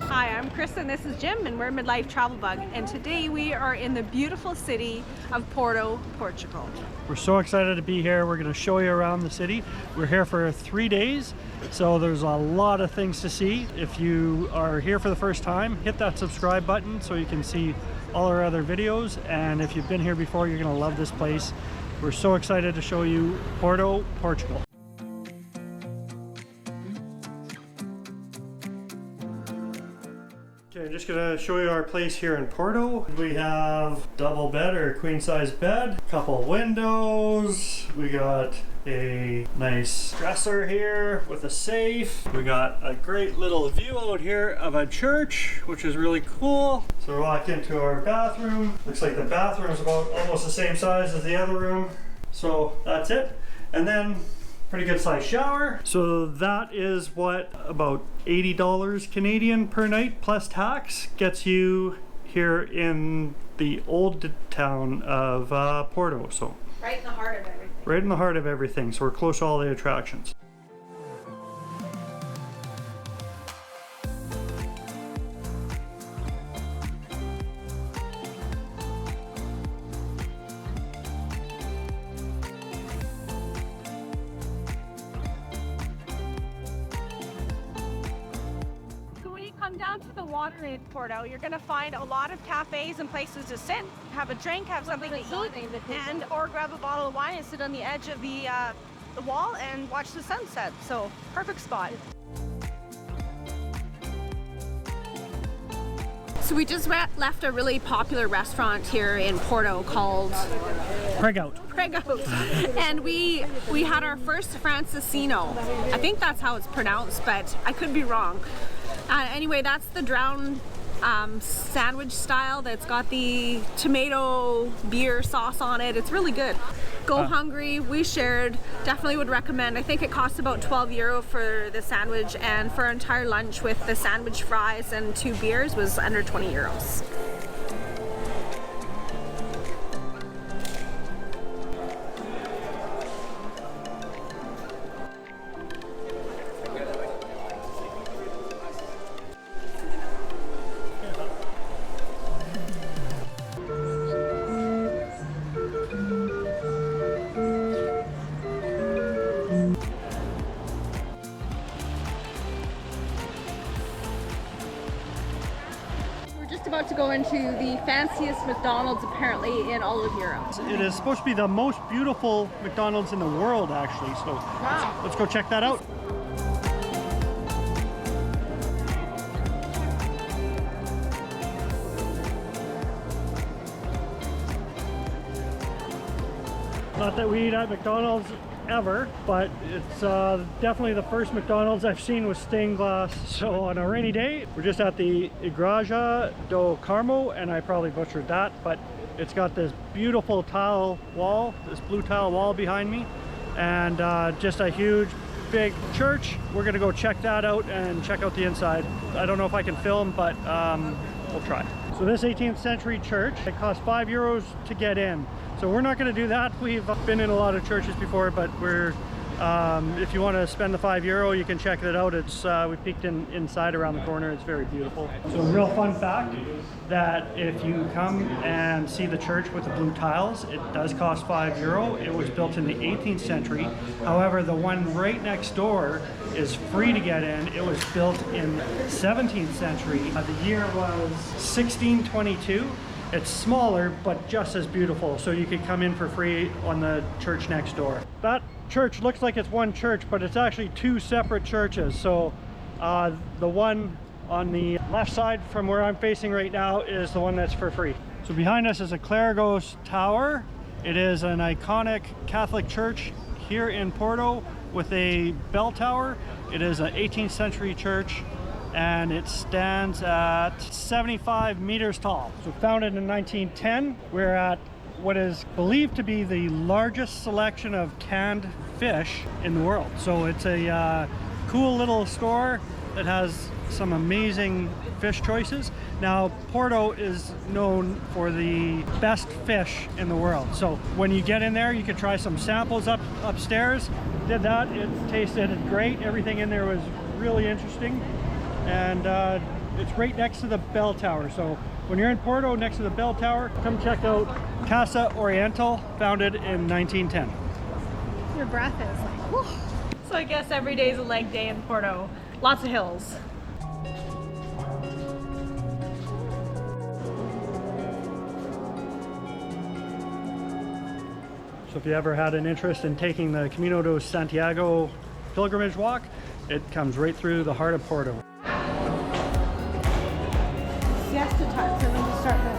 Hi, I'm Chris and this is Jim and we're Midlife Travel Bug, and today we are in the beautiful city of Porto, Portugal. We're so excited to be here. We're going to show you around the city. We're here for 3 days, so there's a lot of things to see. If you are here for the first time, hit that subscribe button so you can see all our other videos, and if you've been here before, you're going to love this place. We're so excited to show you Porto, Portugal. Okay, I'm just gonna show you our place here in Porto. We have double bed or queen size bed, couple windows. We got a nice dresser here with a safe. We got a great little view out here of a church, which is really cool. So we walk into our bathroom. Looks like the bathroom is about almost the same size as the other room. So that's it. And then pretty good sized shower. So that is what, about $80 Canadian per night plus tax gets you here in the old town of Porto. So Right in the heart of everything. Right in the heart of everything. So we're close to all the attractions. Come down to the water in Porto, you're going to find a lot of cafes and places to sit, have a drink, have something to eat, and or grab a bottle of wine and sit on the edge of the wall and watch the sunset. So, perfect spot. So we just left a really popular restaurant here in Porto called Pregout. And we had our first Francisino. I think that's how it's pronounced, but I could be wrong. Anyway, that's the drowned sandwich style that's got the tomato beer sauce on it. It's really good. Go hungry. We shared. Definitely would recommend. I think it costs about €12 for the sandwich, and for our entire lunch with the sandwich, fries, and 2 beers was under €20. About to go into the fanciest McDonald's apparently in all of Europe. It is supposed to be the most beautiful McDonald's in the world, actually. So let's go check that out. Not that we eat at McDonald's ever, but it's definitely the first McDonald's I've seen with stained glass. So on a rainy day, we're just at the Igreja do Carmo, and I probably butchered that, but it's got this beautiful tile wall, this blue tile wall behind me, and just a huge big church. We're gonna go check that out and check out the inside. I don't know if I can film, but we'll try. So this 18th century church, it costs €5 to get in. So we're not going to do that. We've been in a lot of churches before, but we're if you want to spend the €5, you can check it out. It's we peeked inside around the corner. It's very beautiful. So a real fun fact that if you come and see the church with the blue tiles, it does cost €5. It was built in the 18th century. However, the one right next door is free to get in. It was built in the 17th century. The year was 1622. It's smaller, but just as beautiful, so you could come in for free on the church next door. That church looks like it's one church, but it's actually 2 separate churches. So the one on the left side from where I'm facing right now is the one that's for free. So behind us is a Clerigos Tower. It is an iconic Catholic church here in Porto with a bell tower. It is an 18th century church, and it stands at 75 meters tall. So founded in 1910, we're at what is believed to be the largest selection of canned fish in the world. So it's a cool little store that has some amazing fish choices. Now, Porto is known for the best fish in the world. So when you get in there, you can try some samples upstairs. Did that, it tasted great. Everything in there was really interesting. And it's right next to the bell tower. So when you're in Porto, next to the bell tower, come check out Casa Oriental, founded in 1910. Your breath is like, whew. So I guess every day is a leg day in Porto. Lots of hills. So if you ever had an interest in taking the Camino de Santiago pilgrimage walk, it comes right through the heart of Porto. Siesta time, so then we start this.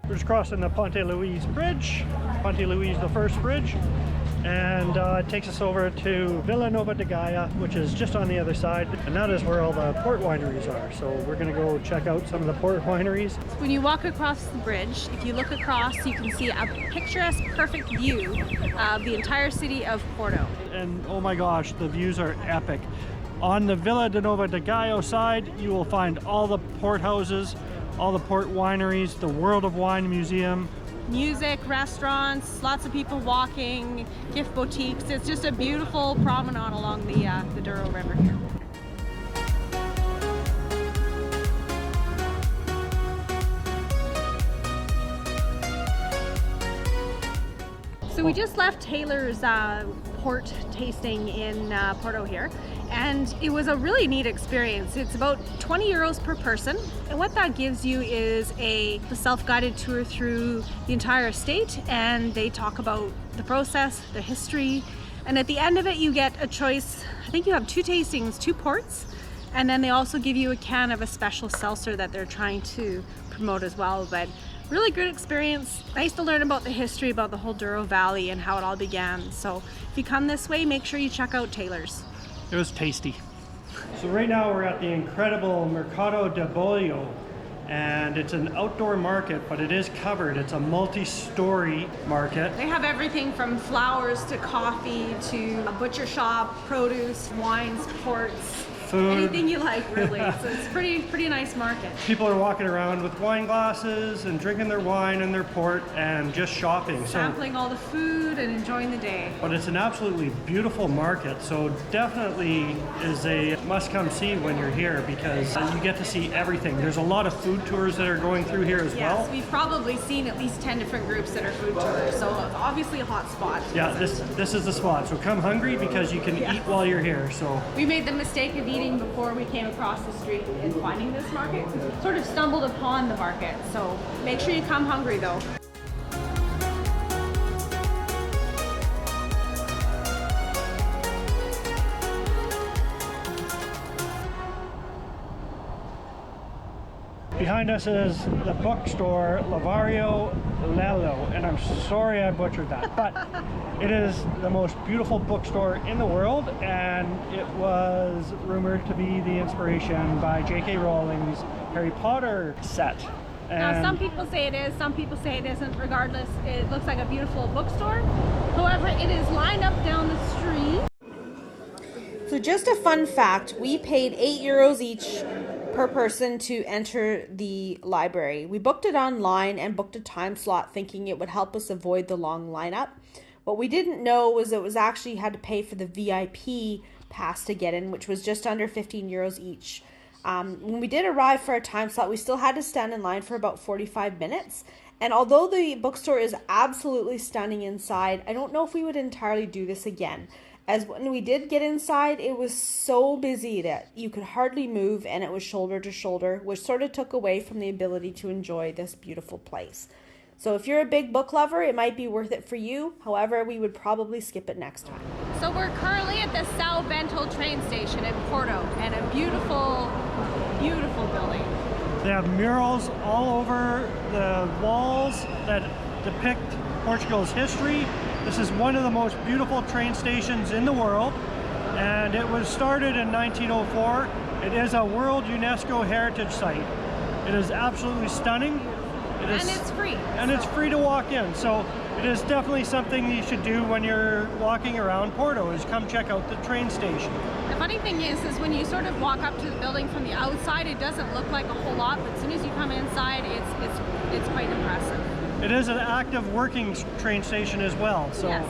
We're just crossing the Ponte Luis Bridge, Ponte Luis, the first bridge, and it takes us over to Vila Nova de Gaia, which is just on the other side, and that is where all the port wineries are. So we're going to go check out some of the port wineries. When you walk across the bridge, if you look across, you can see a picturesque, perfect view of the entire city of Porto. And oh my gosh, the views are epic. On the Vila de Nova de Gaia side, you will find all the port houses, all the port wineries, the World of Wine Museum. Music, restaurants, lots of people walking, gift boutiques. It's just a beautiful promenade along the Douro River here. So we just left Taylor's port tasting in Porto here, and it was a really neat experience. It's about 20 euros per person, and what that gives you is a self-guided tour through the entire estate, and they talk about the process, the history, and at the end of it you get a choice. I think you have 2 tastings, 2 ports, and then they also give you a can of a special seltzer that they're trying to promote as well. But really good experience. Nice to learn about the history, about the whole Douro Valley and how it all began. So if you come this way, make sure you check out Taylor's. It was tasty. So right now we're at the incredible Mercado de Bollo, and it's an outdoor market, but it is covered. It's a multi-story market. They have everything from flowers to coffee to a butcher shop, produce, wines, ports, food, anything you like really. So it's pretty nice market. People are walking around with wine glasses and drinking their wine and their port and just shopping. Sampling all the food and enjoying the day. But it's an absolutely beautiful market, so definitely is a must-come see when you're here, because you get to see everything. There's a lot of food tours that are going through here as well. Yes, we've probably seen at least 10 different groups that are food tours, so it's obviously a hot spot. Yeah, this is the spot. So come hungry, because you can eat while you're here. So we made the mistake of eating before we came across the street and finding this market. Sort of stumbled upon the market, so make sure you come hungry though. behind us is the bookstore Lavario Lello, and I'm sorry I butchered that, but it is the most beautiful bookstore in the world, and it was rumored to be the inspiration by J.K. Rowling's Harry Potter set. Now, some people say it is, some people say it isn't. Regardless, it looks like a beautiful bookstore. However, it is lined up down the street. So just a fun fact, we paid €8 each per person to enter the library. We booked it online and booked a time slot thinking it would help us avoid the long lineup. What we didn't know was it was actually had to pay for the VIP pass to get in, which was just under €15 each. When we did arrive for our time slot, we still had to stand in line for about 45 minutes. And although the bookstore is absolutely stunning inside, I don't know if we would entirely do this again. As when we did get inside, it was so busy that you could hardly move, and it was shoulder to shoulder, which sort of took away from the ability to enjoy this beautiful place. So if you're a big book lover, it might be worth it for you. However, we would probably skip it next time. So we're currently at the São Bento train station in Porto, and a beautiful, beautiful building. They have murals all over the walls that depict Portugal's history. This is one of the most beautiful train stations in the world, and it was started in 1904. It is a World UNESCO Heritage Site. It is absolutely stunning, It is, and it's free. And it's free to walk in. So it is definitely something you should do when you're walking around Porto, is come check out the train station. The funny thing is when you sort of walk up to the building from the outside, it doesn't look like a whole lot, but as soon as you come inside, it's quite impressive. It is an active working train station as well. So. Yes.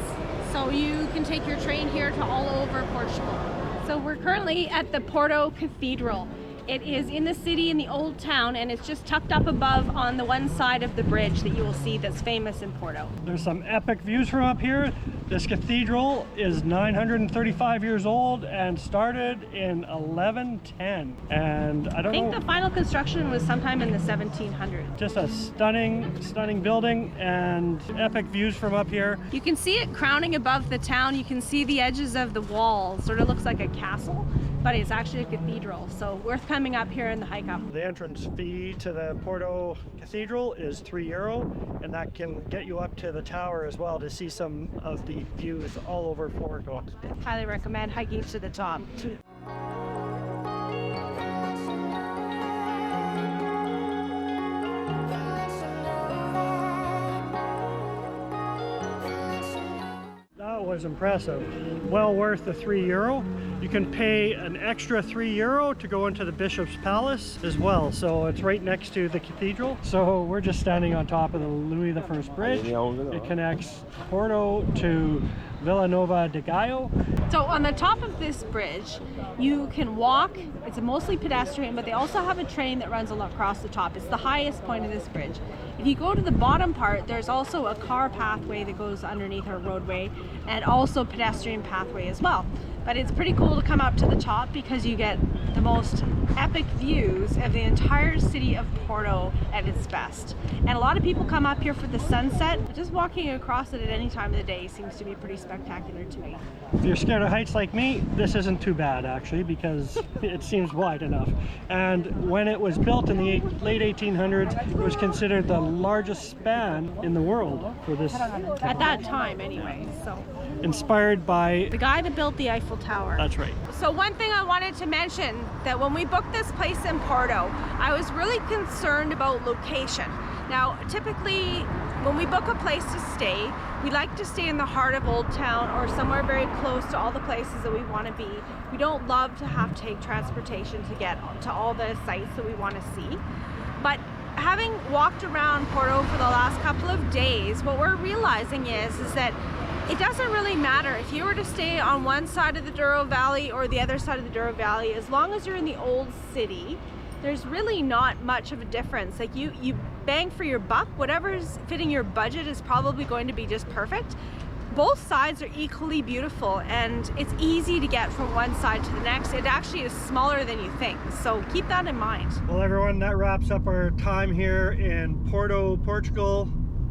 So you can take your train here to all over Portugal. So we're currently at the Porto Cathedral. It is in the city, in the old town, and it's just tucked up above on the one side of the bridge that you will see that's famous in Porto. There's some epic views from up here. This cathedral is 935 years old and started in 1110. And I think the final construction was sometime in the 1700s. Just a stunning building and epic views from up here. You can see it crowning above the town. You can see the edges of the walls. Sort of looks like a castle, but it's actually a cathedral, so worth coming up here in the hike up. The entrance fee to the Porto Cathedral is €3, and that can get you up to the tower as well to see some of the views all over Porto. Highly recommend hiking to the top. That was impressive. Well worth the €3. You can pay an extra €3 to go into the Bishop's Palace as well. So it's right next to the cathedral. So we're just standing on top of the Louis I Bridge. It connects Porto to Villanova de Gaio. So on the top of this bridge, you can walk. It's mostly pedestrian, but they also have a train that runs across the top. It's the highest point of this bridge. If you go to the bottom part, there's also a car pathway that goes underneath our roadway, and also pedestrian pathway as well. But it's pretty cool to come up to the top because you get the most epic views of the entire city of Porto at its best. And a lot of people come up here for the sunset. Just walking across it at any time of the day seems to be pretty spectacular to me. If you're scared of heights like me, this isn't too bad actually, because it seems wide enough. And when it was built in the late 1800s, it was considered the largest span in the world for this. At that time anyway, so. Inspired by the guy that built the Eiffel Tower. That's right. So one thing I wanted to mention, that when we booked this place in Porto, I was really concerned about location. Now, typically, when we book a place to stay, we like to stay in the heart of Old Town or somewhere very close to all the places that we want to be. We don't love to have to take transportation to get to all the sites that we want to see. But having walked around Porto for the last couple of days, what we're realizing is that it doesn't really matter if you were to stay on one side of the Douro Valley or the other side of the Douro Valley. As long as you're in the old city, there's really not much of a difference. Like you bang for your buck. Whatever's fitting your budget is probably going to be just perfect. Both sides are equally beautiful, and it's easy to get from one side to the next. It actually is smaller than you think, so keep that in mind. Well everyone, that wraps up our time here in Porto, Portugal.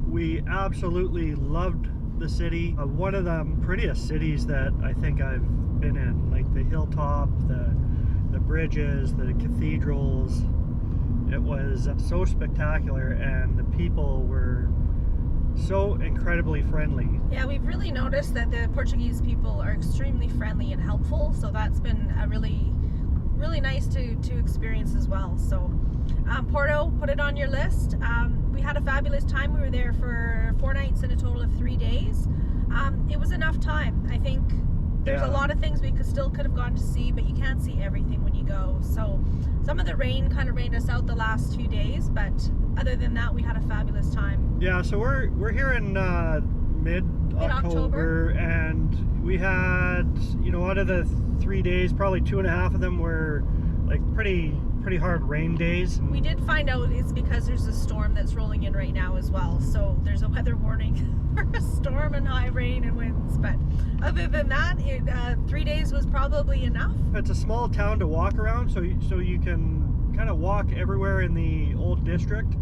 We absolutely loved the city. One of the prettiest cities that I think I've been in, like the hilltop, the bridges, the cathedrals. It was so spectacular, and the people were so incredibly friendly. Yeah, we've really noticed that the Portuguese people are extremely friendly and helpful, so that's been a really nice to experience as well. So Porto, put it on your list. We had a fabulous time. We were there for 4 nights and a total of 3 days. It was enough time. I think there's a lot of things we could have gone to see, but you can't see everything when you go. So some of the rain kind of rained us out the last 2 days, but other than that, we had a fabulous time. Yeah, so we're here in mid-October, and we had, you know, out of the 3 days, probably 2.5 of them were like pretty hard rain days. We did find out it's because there's a storm that's rolling in right now as well, so there's a weather warning for a storm and high rain and winds. But other than that, 3 days was probably enough. It's a small town to walk around, so you can kind of walk everywhere in the old district.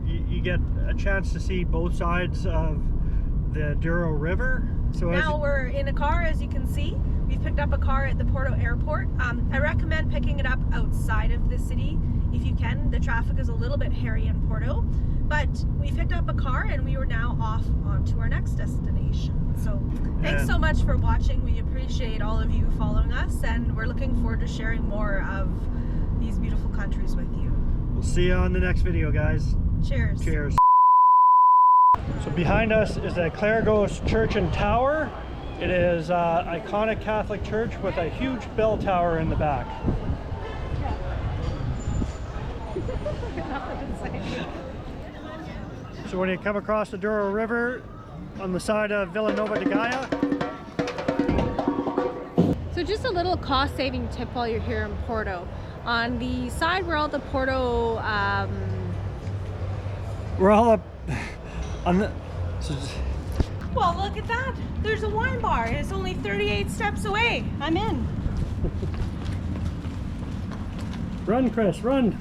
You get a chance to see both sides of the Douro River. So now we're in a car, as you can see. We've picked up a car at the Porto airport. I recommend picking it up outside of the city if you can. The traffic is a little bit hairy in Porto, but we picked up a car and we are now off onto our next destination. So thanks so much for watching. We appreciate all of you following us, and we're looking forward to sharing more of these beautiful countries with you. We'll see you on the next video, guys. Cheers. Cheers. So behind us is the Clarigos Church and Tower. It is an iconic Catholic church with a huge bell tower in the back. So when you come across the Douro River on the side of Villanova de Gaia. So just a little cost-saving tip while you're here in Porto. On the side where all the Porto We're all up on the... So well, look at that. There's a wine bar. It's only 38 steps away. I'm in. run, Chris, run!